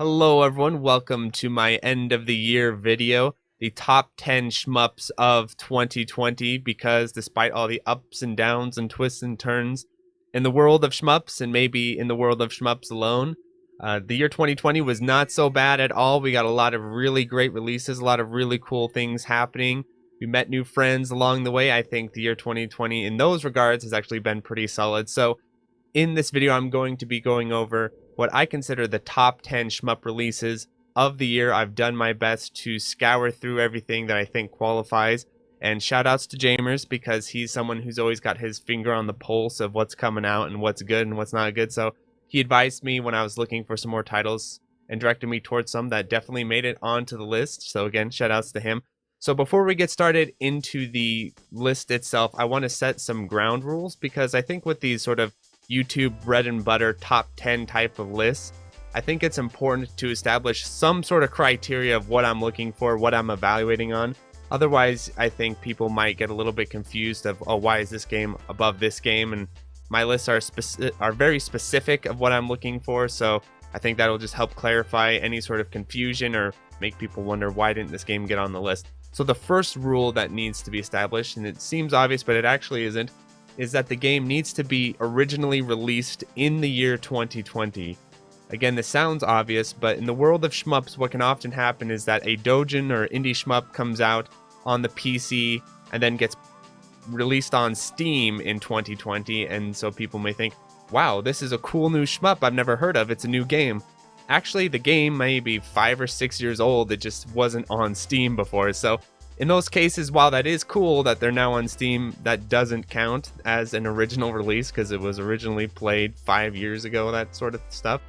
Hello everyone, welcome to my end of the year video, the top 10 shmups of 2020, because despite all the ups and downs and twists and turns in the world of shmups, and maybe in the world of shmups alone, the year 2020 was not so bad at all. We got a lot of really great releases, a lot of really cool things happening. We met new friends along the way. I think the year 2020 in those regards has actually been pretty solid. So in this video, I'm going to be going over what I consider the top 10 shmup releases of the year. I've done my best to scour through everything that I think qualifies. And shout outs to Jamers, because he's someone who's always got his finger on the pulse of what's coming out and what's good and what's not good. So he advised me when I was looking for some more titles and directed me towards some that definitely made it onto the list. So again, shout outs to him. So before we get started into the list itself, I want to set some ground rules, because I think with these sort of YouTube bread and butter top 10 type of lists, I think it's important to establish some sort of criteria of what I'm looking for, what I'm evaluating on. Otherwise, I think people might get a little bit confused of, oh, why is this game above this game? And my lists are very specific of what I'm looking for, so I think that'll just help clarify any sort of confusion or make people wonder, why didn't this game get on the list? So the first rule that needs to be established, and it seems obvious but it actually isn't, is that the game needs to be originally released in the year 2020. Again, this sounds obvious, but in the world of shmups, what can often happen is that a doujin or indie shmup comes out on the PC and then gets released on Steam in 2020, and so people may think, wow, this is a cool new shmup I've never heard of, it's a new game. Actually, the game may be 5 or 6 years old, it just wasn't on Steam before. So in those cases, while that is cool that they're now on Steam, that doesn't count as an original release because it was originally played 5 years ago, that sort of stuff.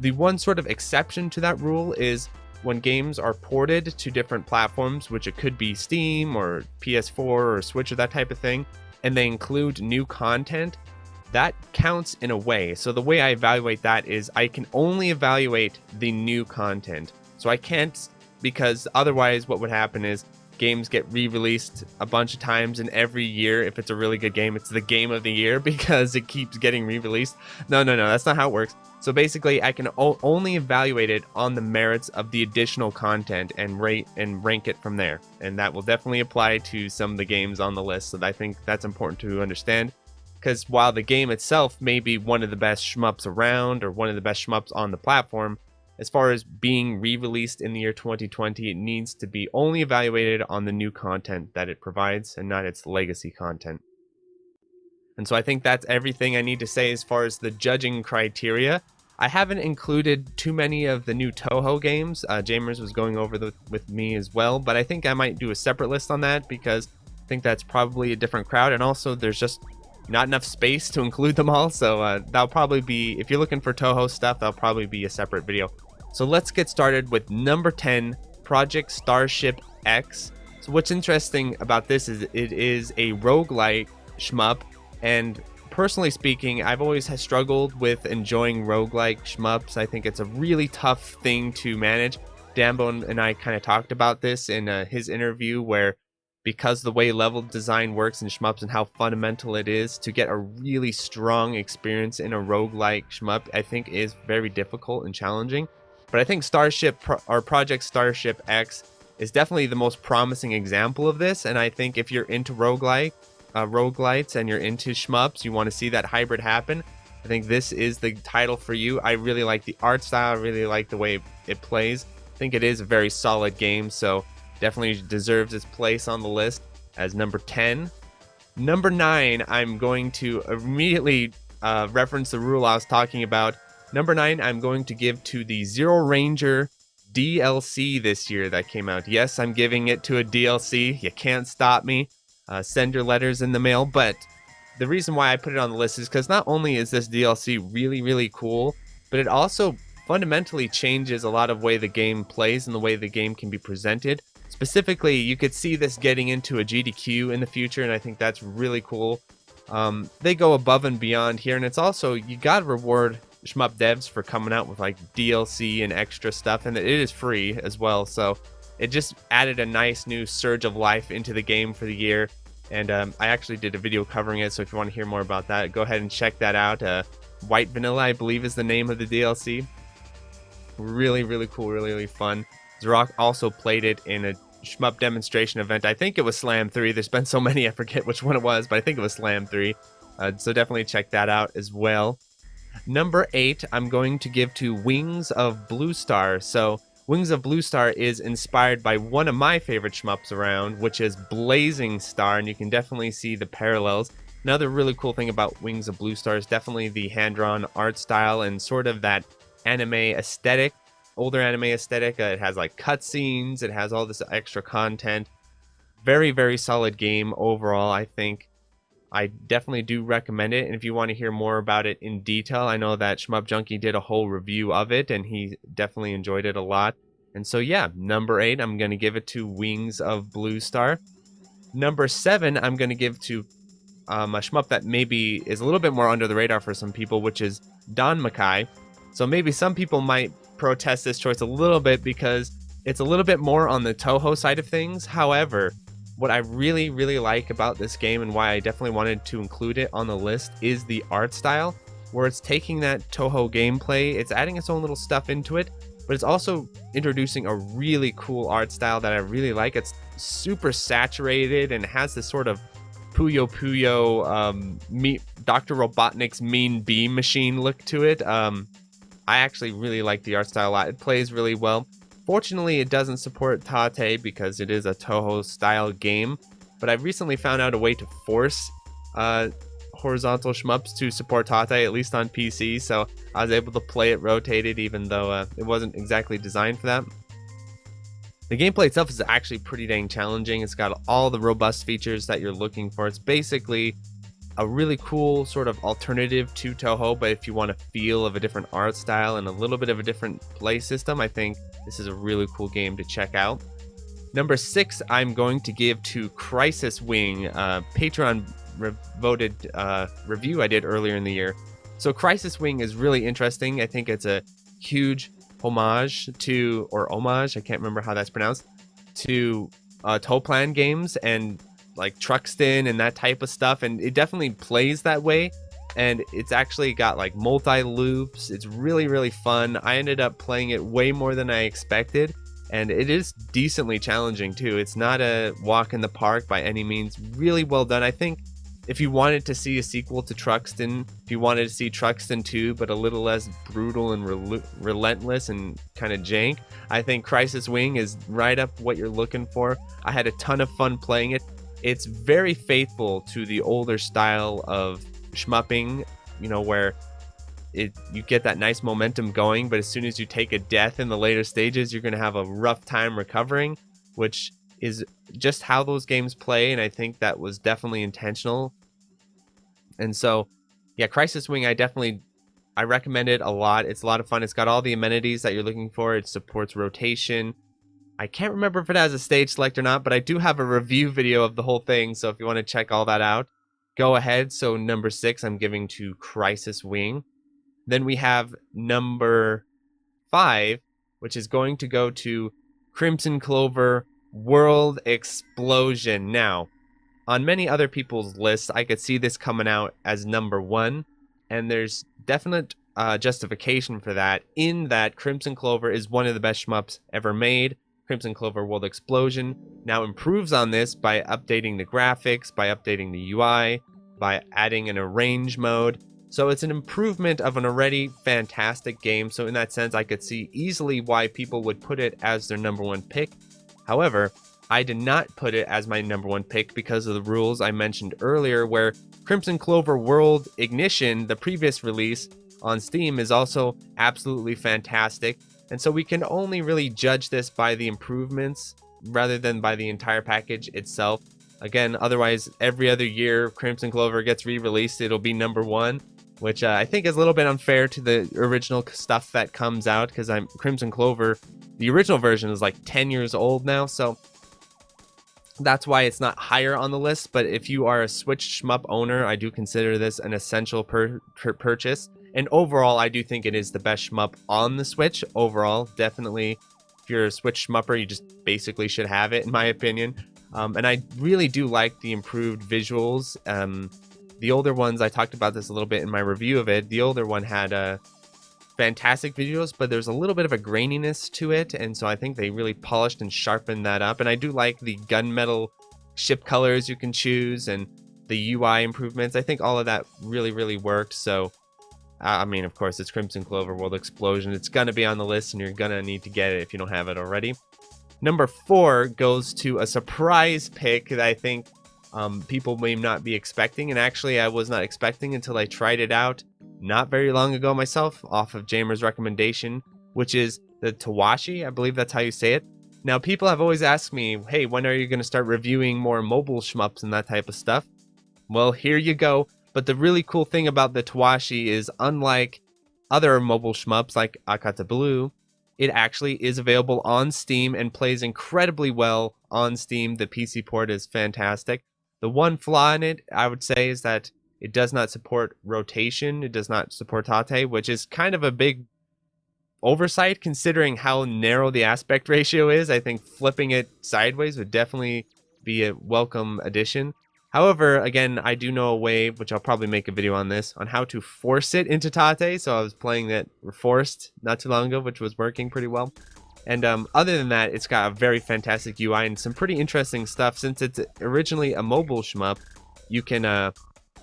The one sort of exception to that rule is when games are ported to different platforms, which it could be Steam or PS4 or Switch or that type of thing, and they include new content, that counts in a way. So the way I evaluate that is I can only evaluate the new content. So I can't, because otherwise what would happen is games get re-released a bunch of times, and every year, if it's a really good game, it's the game of the year because it keeps getting re-released. No, that's not how it works. So basically, I can only evaluate it on the merits of the additional content and rate and rank it from there. And that will definitely apply to some of the games on the list. So I think that's important to understand, because while the game itself may be one of the best shmups around or one of the best shmups on the platform, as far as being re-released in the year 2020, it needs to be only evaluated on the new content that it provides and not its legacy content. And so I think that's everything I need to say as far as the judging criteria. I haven't included too many of the new Toho games. Jamers was going over with me as well, but I think I might do a separate list on that because I think that's probably a different crowd, and also there's just not enough space to include them all. So that'll probably be, if you're looking for Toho stuff, that'll probably be a separate video. So let's get started with number 10, Project Starship X. So what's interesting about this is it is a roguelike shmup, and personally speaking, I've always struggled with enjoying roguelike shmups. I think it's a really tough thing to manage. Dambo and I kind of talked about this in his interview, where because the way level design works in shmups and how fundamental it is, to get a really strong experience in a roguelike shmup, I think is very difficult and challenging. But I think Project Starship X is definitely the most promising example of this. And I think if you're into roguelites and you're into shmups, you want to see that hybrid happen, I think this is the title for you. I really like the art style. I really like the way it plays. I think it is a very solid game, so definitely deserves its place on the list as number 10. Number 9, I'm going to immediately reference the rule I was talking about. Number 9, I'm going to give to the Zero Ranger DLC this year that came out. Yes, I'm giving it to a DLC. You can't stop me. Send your letters in the mail. But the reason why I put it on the list is because not only is this DLC really, really cool, but it also fundamentally changes a lot of way the game plays and the way the game can be presented. Specifically, you could see this getting into a GDQ in the future, and I think that's really cool. They go above and beyond here, and it's also, you gotta reward shmup devs for coming out with like DLC and extra stuff, and it is free as well, so it just added a nice new surge of life into the game for the year. And I actually did a video covering it, so if you want to hear more about that, go ahead and check that out. White Vanilla, I believe, is the name of the DLC. Really, really cool, really, really fun. Zrock also played it in a shmup demonstration event. I think it was Slam 3. There's been so many, I forget which one it was, but I think it was Slam 3. So definitely check that out as well. Number 8, I'm going to give to Wings of Blue Star. So Wings of Blue Star is inspired by one of my favorite shmups around, which is Blazing Star, and you can definitely see the parallels. Another really cool thing about Wings of Blue Star is definitely the hand-drawn art style and sort of that anime aesthetic, older anime aesthetic. It has like cutscenes, it has all this extra content. Very, very solid game overall, I think. I definitely do recommend it, and if you want to hear more about it in detail, I know that Shmup Junkie did a whole review of it, and he definitely enjoyed it a lot. And so yeah, number 8, I'm going to give it to Wings of Blue Star. Number 7, I'm going to give to a shmup that maybe is a little bit more under the radar for some people, which is Don Makai. So maybe some people might protest this choice a little bit because it's a little bit more on the Toho side of things. However, what I really, really like about this game and why I definitely wanted to include it on the list is the art style, where it's taking that Toho gameplay, it's adding its own little stuff into it, but it's also introducing a really cool art style that I really like. It's super saturated and has this sort of Puyo Puyo Dr. Robotnik's Mean Beam Machine look to it. I actually really like the art style a lot. It plays really well. Fortunately, it doesn't support Tate because it is a Toho style game, but I've recently found out a way to force horizontal shmups to support Tate, at least on PC, so I was able to play it rotated even though it wasn't exactly designed for that. The gameplay itself is actually pretty dang challenging. It's got all the robust features that you're looking for. It's basically a really cool sort of alternative to Toho, but if you want a feel of a different art style and a little bit of a different play system, I think this is a really cool game to check out. Number 6, I'm going to give to Crisis Wing, Patreon voted review I did earlier in the year. So Crisis Wing is really interesting. I think it's a huge homage to, or homage, I can't remember how that's pronounced, to Toplan games and like Truxton and that type of stuff, and it definitely plays that way, and it's actually got like multi-loops. It's really, really fun. I ended up playing it way more than I expected, and it is decently challenging too. It's not a walk in the park by any means. Really well done. I think if you wanted to see a sequel to Truxton, if you wanted to see Truxton 2 but a little less brutal and relentless and kind of jank, I think Crisis Wing is right up what you're looking for. I had a ton of fun playing it. It's very faithful to the older style of shmupping, you know, where you get that nice momentum going, but as soon as you take a death in the later stages, you're going to have a rough time recovering, which is just how those games play, and I think that was definitely intentional. And so, yeah, Crisis Wing, I recommend it a lot. It's a lot of fun. It's got all the amenities that you're looking for. It supports rotation. I can't remember if it has a stage select or not, but I do have a review video of the whole thing, so if you want to check all that out, go ahead. So number 6, I'm giving to Crisis Wing. Then we have number 5, which is going to go to Crimson Clover World Explosion. Now, on many other people's lists, I could see this coming out as number 1, and there's definite justification for that, in that Crimson Clover is one of the best shmups ever made. Crimson Clover World Explosion now improves on this by updating the graphics, by updating the UI, by adding an arrange mode. So it's an improvement of an already fantastic game. So in that sense, I could see easily why people would put it as their number 1 pick. However, I did not put it as my number 1 pick because of the rules I mentioned earlier, where Crimson Clover World Ignition, the previous release on Steam, is also absolutely fantastic. And so we can only really judge this by the improvements rather than by the entire package itself. Again, otherwise, every other year Crimson Clover gets re-released, it'll be number 1, which I think is a little bit unfair to the original stuff that comes out, because Crimson Clover, the original version, is like 10 years old now, so that's why it's not higher on the list. But if you are a Switch shmup owner, I do consider this an essential purchase. And overall, I do think it is the best shmup on the Switch. Overall, definitely, if you're a Switch shmupper, you just basically should have it, in my opinion. And I really do like the improved visuals. The older ones, I talked about this a little bit in my review of it. The older one had fantastic visuals, but there's a little bit of a graininess to it, and so I think they really polished and sharpened that up. And I do like the gunmetal ship colors you can choose and the UI improvements. I think all of that really worked. So I mean, of course, it's Crimson Clover World Explosion. It's gonna be on the list, and you're gonna need to get it if you don't have it already. Number 4 goes to a surprise pick that I think people may not be expecting, and actually I was not expecting until I tried it out not very long ago myself off of Jamer's recommendation, which is the Tawashi. I believe that's how you say it. Now, people have always asked me, hey, when are you going to start reviewing more mobile shmups and that type of stuff? Well, here you go. But the really cool thing about the Tawashi is, unlike other mobile shmups like Akata Blue, it actually is available on Steam and plays incredibly well on Steam. The PC port is fantastic. The one flaw in it, I would say, is that it does not support rotation. It does not support Tate, which is kind of a big oversight considering how narrow the aspect ratio is. I think flipping it sideways would definitely be a welcome addition. However, again, I do know a way, which I'll probably make a video on this, on how to force it into Tate. So I was playing that forced not too long ago, which was working pretty well. And other than that, it's got a very fantastic UI and some pretty interesting stuff. Since it's originally a mobile shmup, you can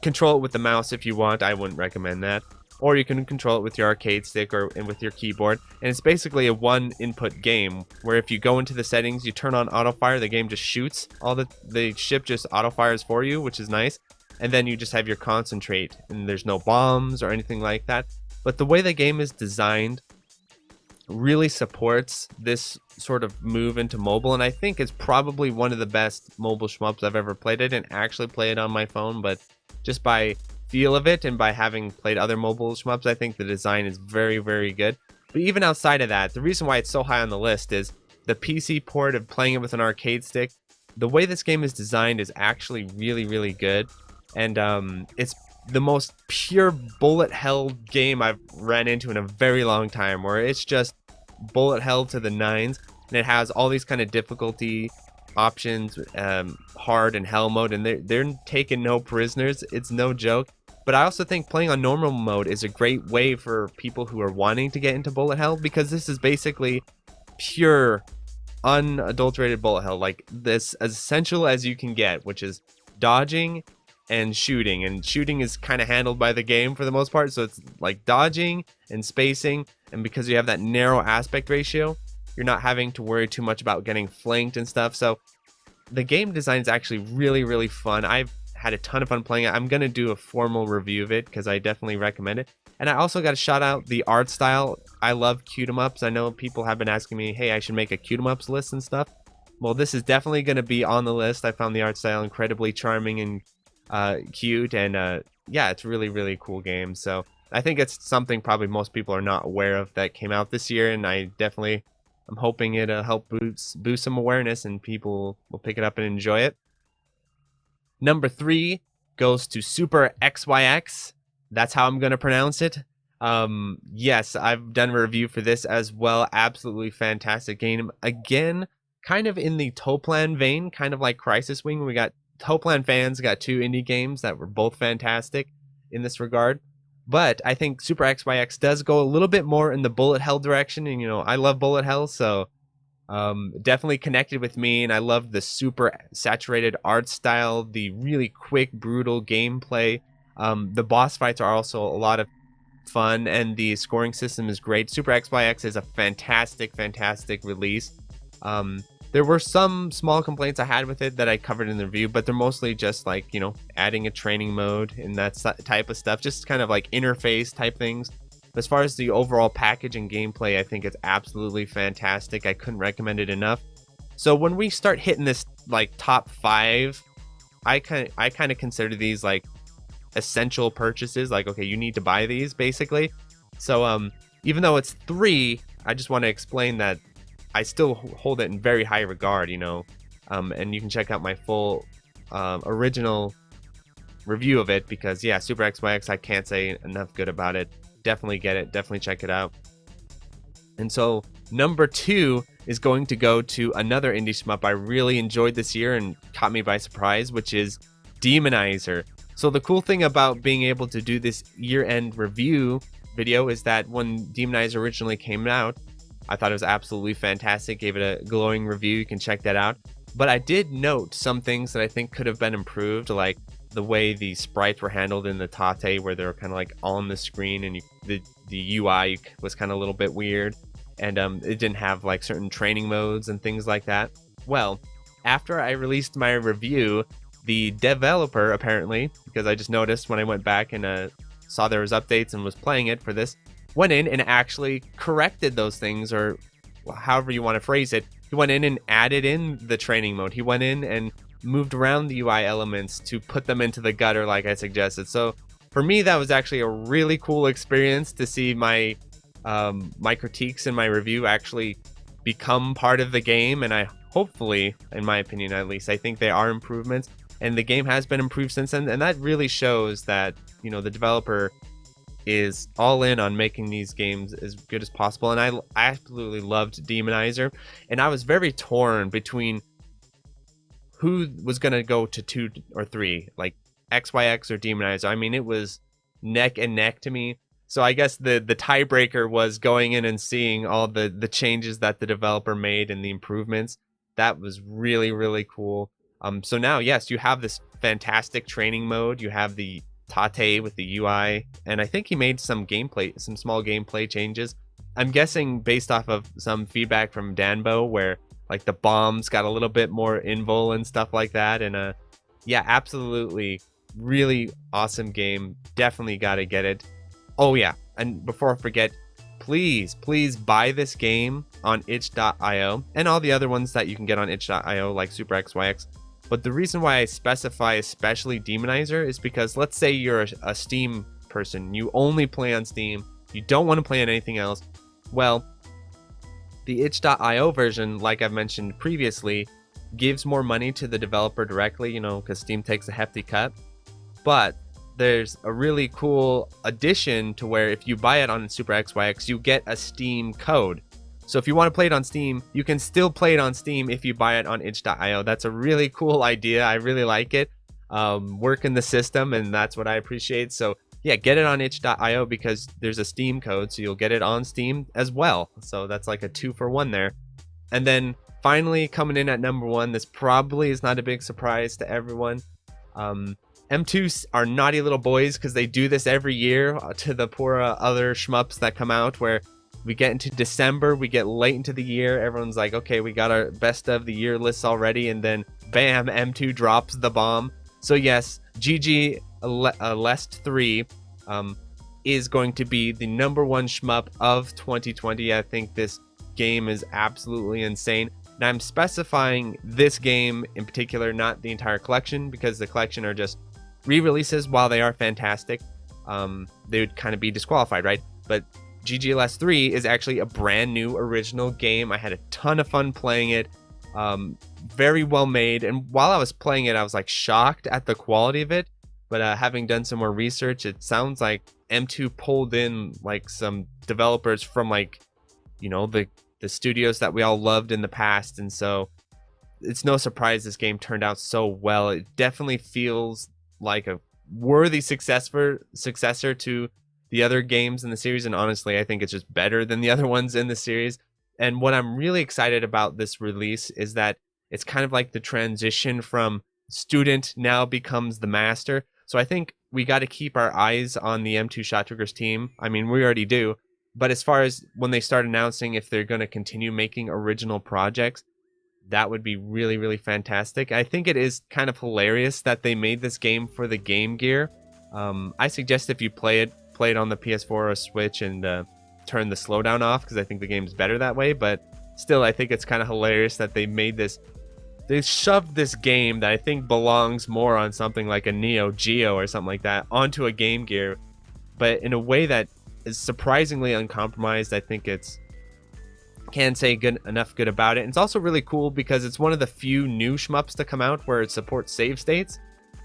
control it with the mouse if you want. I wouldn't recommend that. Or you can control it with your arcade stick and with your keyboard. And it's basically a one input game where if you go into the settings, you turn on auto fire, the game just shoots. All the ship just auto fires for you, which is nice. And then you just have your concentrate, and there's no bombs or anything like that. But the way the game is designed really supports this sort of move into mobile, and I think it's probably one of the best mobile shmups I've ever played. I didn't actually play it on my phone, but just by feel of it and by having played other mobile shmups, I think the design is very good. But even outside of that, the reason why it's so high on the list is the PC port of playing it with an arcade stick. The way this game is designed is actually really good, and it's the most pure bullet hell game I've ran into in a very long time, where it's just bullet hell to the nines, and it has all these kind of difficulty options, hard and hell mode, and they're taking no prisoners. It's no joke. But I also think playing on normal mode is a great way for people who are wanting to get into bullet hell, because this is basically pure unadulterated bullet hell, like this, as essential as you can get, which is dodging and shooting. And shooting is kind of handled by the game for the most part, so it's like dodging and spacing, and because you have that narrow aspect ratio, you're not having to worry too much about getting flanked and stuff. So the game design is actually really fun. I've had a ton of fun playing it. I'm gonna do a formal review of it because I definitely recommend it. And I also got to shout out the art style. I love cute-em-ups. I know people have been asking me, hey, I should make a cute-em-ups list and stuff. Well, this is definitely going to be on the list. I found the art style incredibly charming and cute, and yeah, it's really cool game. So I think it's something probably most people are not aware of that came out this year, and I'm hoping it'll help boost some awareness and people will pick it up and enjoy it. Number 3 goes to Super XYX. That's how I'm going to pronounce it. Yes, I've done a review for this as well. Absolutely fantastic game. Again, kind of in the Toplan vein, kind of like Crisis Wing. We got Toplan fans, got 2 indie games that were both fantastic in this regard. But I think Super XYX does go a little bit more in the bullet hell direction. And, you know, I love bullet hell, so definitely connected with me. And I love the super saturated art style, the really quick, brutal gameplay. The boss fights are also a lot of fun, and the scoring system is great. Super XYX is a fantastic release. There were some small complaints I had with it that I covered in the review, but they're mostly just like, you know, adding a training mode and that type of stuff, just kind of like interface type things. But as far as the overall package and gameplay, I think it's absolutely fantastic. I couldn't recommend it enough. So when we start hitting this like top 5, I kind of consider these like essential purchases. Like, okay, you need to buy these basically. So even though it's 3, I just want to explain that I still hold it in very high regard, you know, and you can check out my full original review of it, because yeah, Super XYX, I can't say enough good about it. Definitely get it, definitely check it out. And so number 2 is going to go to another indie shmup I really enjoyed this year and caught me by surprise, which is Demonizer. So the cool thing about being able to do this year-end review video is that when Demonizer originally came out, I thought it was absolutely fantastic, gave it a glowing review. You can check that out. But I did note some things that I think could have been improved, like the way the sprites were handled in the Tate, where they're kind of like on the screen, and the UI was kind of a little bit weird, and it didn't have like certain training modes and things like that. Well, after I released my review, the developer, apparently, because I just noticed when I went back and saw there was updates and was playing it for this, went in and actually corrected those things, or however you want to phrase it. He went in and added in the training mode. He went in and moved around the UI elements to put them into the gutter like I suggested. So for me, that was actually a really cool experience to see my my critiques in my review actually become part of the game. And I hopefully, in my opinion at least, I think they are improvements, and the game has been improved since then. And that really shows that, you know, the developer is all in on making these games as good as possible. And I absolutely loved Demonizer, and I was very torn between who was going to go to 2 or 3, like XYX or Demonizer. I mean, it was neck and neck to me. So I guess the tiebreaker was going in and seeing all the changes that the developer made and the improvements. That was really, really cool. So now, yes, you have this fantastic training mode. You have the Tate with the UI, and I think he made some small gameplay changes. I'm guessing based off of some feedback from Danbo, where like the bombs got a little bit more invul and stuff like that. And yeah, absolutely, really awesome game. Definitely got to get it. Oh yeah, and before I forget, please buy this game on itch.io and all the other ones that you can get on itch.io, like Super XYX. But the reason why I specify especially Demonizer is because let's say you're a Steam person, you only play on Steam, you don't want to play on anything else. Well, the itch.io version, like I've mentioned previously, gives more money to the developer directly, you know, because Steam takes a hefty cut. But there's a really cool addition to where if you buy it on Super XYX, you get a Steam code. So if you want to play it on Steam, you can still play it on Steam if you buy it on itch.io. That's a really cool idea. I really like it. Work in the system, and that's what I appreciate. So yeah, get it on itch.io because there's a Steam code, so you'll get it on Steam as well. So that's like a 2-for-1 there. And then finally, coming in at number 1, this probably is not a big surprise to everyone. M2 are naughty little boys because they do this every year to the poor other shmups that come out, where we get into December, we get late into the year, everyone's like, okay, we got our best of the year lists already, and then bam, M2 drops the bomb. So yes, GG Lest 3 is going to be the number 1 shmup of 2020. I think this game is absolutely insane. And I'm specifying this game in particular, not the entire collection, because the collection are just re-releases. While they are fantastic, they would kind of be disqualified, right? But GGLS 3 is actually a brand new original game. I had a ton of fun playing it. Very well made, and while I was playing it, I was like shocked at the quality of it. But having done some more research, it sounds like M2 pulled in like some developers from, like, you know, the studios that we all loved in the past, and so it's no surprise this game turned out so well. It definitely feels like a worthy successor to the other games in the series, and honestly, I think it's just better than the other ones in the series. And what I'm really excited about this release is that it's kind of like the transition from student now becomes the master. So I think we got to keep our eyes on the M2 Shot Triggers team. I mean, we already do. But as far as when they start announcing if they're going to continue making original projects, that would be really, really fantastic. I think it is kind of hilarious that they made this game for the Game Gear. I suggest if you play it on the PS4 or Switch and turn the slowdown off, because I think the game's better that way. But still, I think it's kind of hilarious that they made this. They shoved this game that I think belongs more on something like a Neo Geo or something like that onto a Game Gear, but in a way that is surprisingly uncompromised. I think can't say good about it. And it's also really cool because it's one of the few new shmups to come out where it supports save states.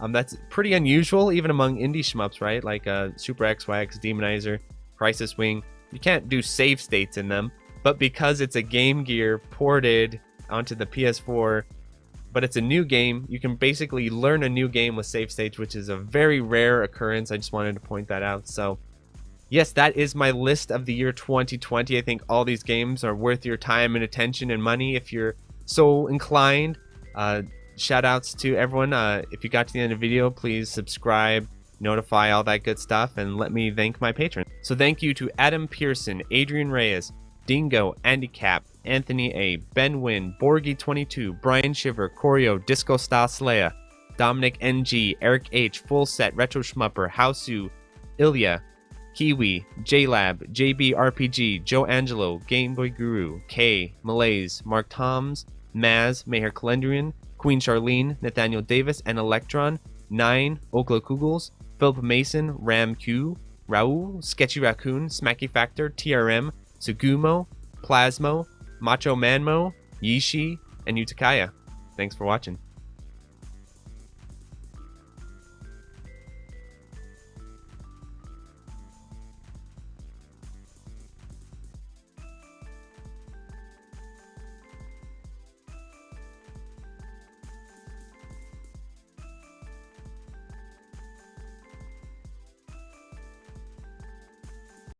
That's pretty unusual even among indie shmups, right? Like Super XYX, Demonizer, Crisis Wing. You can't do save states in them, but because it's a Game Gear ported onto the PS4, but it's a new game, you can basically learn a new game with save states, which is a very rare occurrence. I just wanted to point that out. So yes, that is my list of the year 2020. I think all these games are worth your time and attention and money if you're so inclined. Shout outs to everyone. If you got to the end of the video, please subscribe, notify, all that good stuff, and let me thank my patrons. So thank you to Adam Pearson, Adrian Reyes, Dingo, Andy Cap, Anthony A, Ben Wynn, Borgie22, Brian Shiver, Corio, Disco Style Slaya, Dominic NG, Eric H, Full Set, Retro Schmupper, Hausu, Ilya, Kiwi, JLab, JB RPG, Joe Angelo, Gameboy Guru, K, Malaise, Mark Toms, Maz, Maher Calendrian, Queen Charlene, Nathaniel Davis, and Electron, 9, Okla Kugels, Philip Mason, Ram Q, Raul, Sketchy Raccoon, Smacky Factor, TRM, Sugumo, Plasmo, Macho Manmo, Yishi, and Utakaya. Thanks for watching.